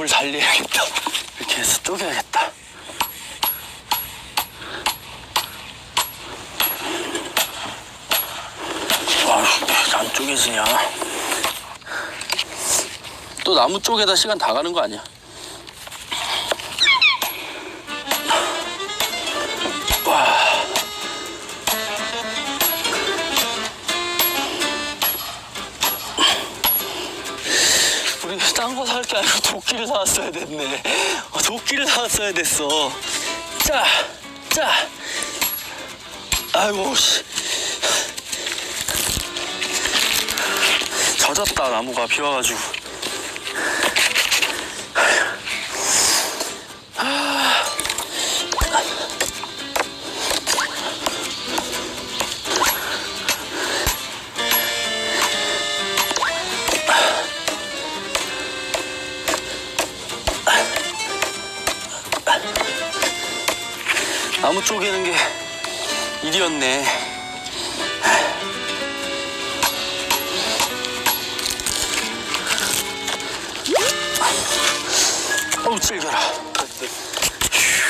작업을 달리해야겠다. 이렇게 해서 쪼개야겠다. 안 쪼개지냐? 또 나무 쪽에다 시간 다 가는 거 아니야? 와. 우리 딴 거 살 게 아니고 도끼를 사왔어야 됐네. 도끼를 사왔어야 됐어. 자. 아이고 씨. 젖었다 나무가 비 와가지고. 나무 쪼개는 게 일이었네. 어우, 질겨라.